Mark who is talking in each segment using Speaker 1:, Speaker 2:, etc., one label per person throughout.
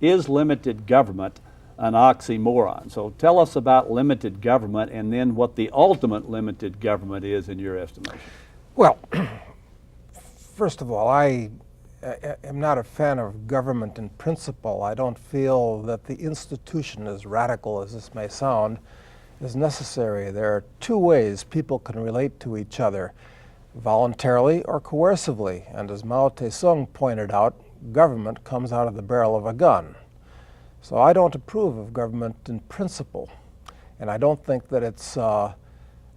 Speaker 1: is limited government an oxymoron? So tell us about limited government and then what the ultimate limited government is in your estimation.
Speaker 2: Well, first of all, I am not a fan of government in principle. I don't feel that the institution, as radical as this may sound, is necessary. There are two ways people can relate to each other, voluntarily or coercively. And as Mao Tse-tung pointed out, government comes out of the barrel of a gun. So I don't approve of government in principle. And I don't think that it's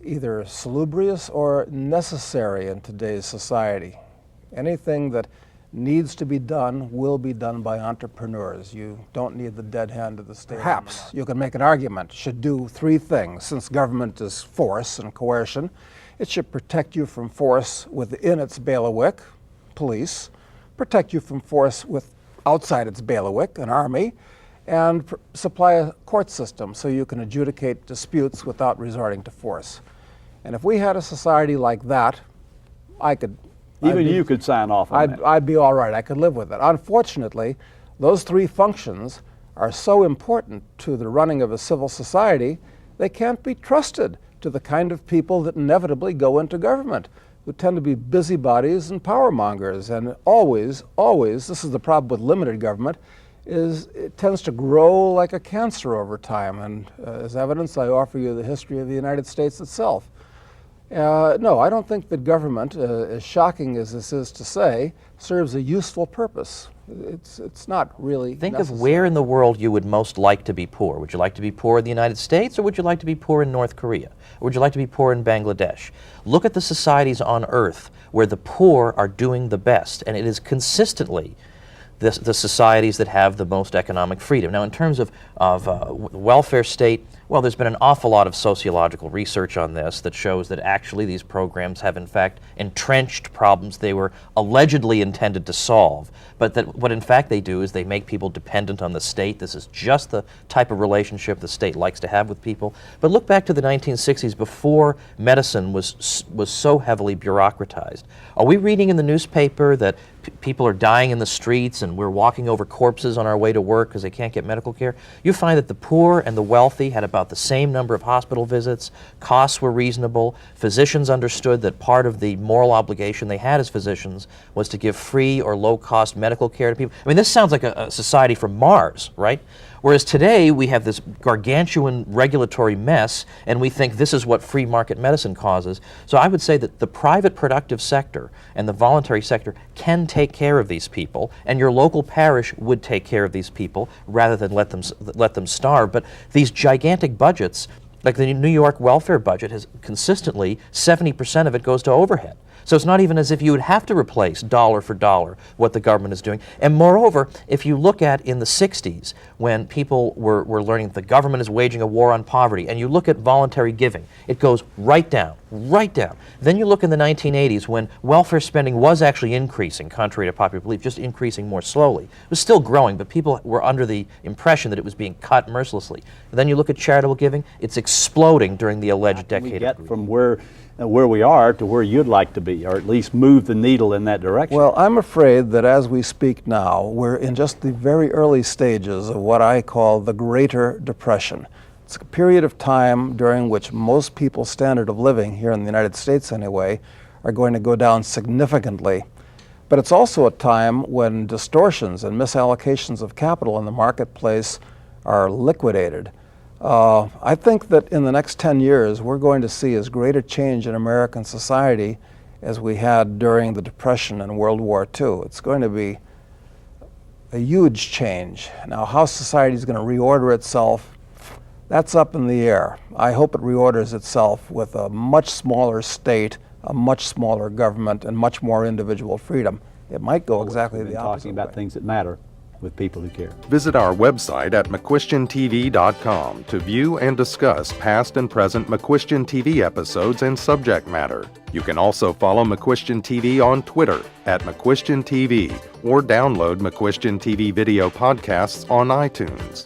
Speaker 2: either salubrious or necessary in today's society. Anything that needs to be done will be done by entrepreneurs. You don't need the dead hand of the state. Perhaps you can make an argument, should do three things. Since government is force and coercion, it should protect you from force within its bailiwick, police, protect you from force outside its bailiwick, an army, and supply a court system so you can adjudicate disputes without resorting to force. And if we had a society like that, you could sign off on that. I'd be all right. I could live with it. Unfortunately, those three functions are so important to the running of a civil society, they can't be trusted to the kind of people that inevitably go into government, who tend to be busybodies and power mongers. And always, this is the problem with limited government, is it tends to grow like a cancer over time. And as evidence, I offer you the history of the United States itself. No, I don't think that government, as shocking as this is to say, serves a useful purpose. It's not really
Speaker 3: Think
Speaker 2: necessary.
Speaker 3: of where in the world you would most like to be poor. Would you like to be poor in the United States, or would you like to be poor in North Korea? Or would you like to be poor in Bangladesh? Look at the societies on earth where the poor are doing the best, and it is consistently the societies that have the most economic freedom. Now, in terms of welfare state, well, there's been an awful lot of sociological research on this that shows that actually these programs have in fact entrenched problems they were allegedly intended to solve, but that what in fact they do is they make people dependent on the state. This is just the type of relationship the state likes to have with people. But look back to the 1960s, before medicine was so heavily bureaucratized. Are we reading in the newspaper that people are dying in the streets and we're walking over corpses on our way to work because they can't get medical care? You find that the poor and the wealthy had about the same number of hospital visits, costs were reasonable, physicians understood that part of the moral obligation they had as physicians was to give free or low-cost medical care to people. I mean, this sounds like a society from Mars, right? Whereas today we have this gargantuan regulatory mess and we think this is what free market medicine causes. So I would say that the private productive sector and the voluntary sector can take care of these people, and your local parish would take care of these people rather than let them starve. But these gigantic budgets, like the New York welfare budget, has consistently 70% of it goes to overhead. So it's not even as if you would have to replace dollar for dollar what the government is doing. And moreover, if you look at in the 60s, when people were learning that the government is waging a war on poverty, and you look at voluntary giving, it goes right down, right down. Then you look in the 1980s when welfare spending was actually increasing, contrary to popular belief, just increasing more slowly. It was still growing, but people were under the impression that it was being cut mercilessly. And then you look at charitable giving, it's exploding during the alleged decade.
Speaker 1: We get from where we are to where you'd like to be, or at least move the needle in that direction?
Speaker 2: Well, I'm afraid that as we speak now, we're in just the very early stages of what I call the Greater Depression. It's a period of time during which most people's standard of living, here in the United States anyway, are going to go down significantly. But it's also a time when distortions and misallocations of capital in the marketplace are liquidated. I think that in the next 10 years, we're going to see as great a change in American society as we had during the Depression and World War II. It's going to be a huge change. Now, how society is going to reorder itself, that's up in the air. I hope it reorders itself with a much smaller state, a much smaller government, and much more individual freedom. It might go exactly the opposite
Speaker 1: talking about
Speaker 2: way.
Speaker 1: things that matter with people who care.
Speaker 4: Visit our website at McQuestionTV.com to view and discuss past and present McQuestion TV episodes and subject matter. You can also follow McQuestion TV on Twitter at McQuestion TV or download McQuestion TV video podcasts on iTunes.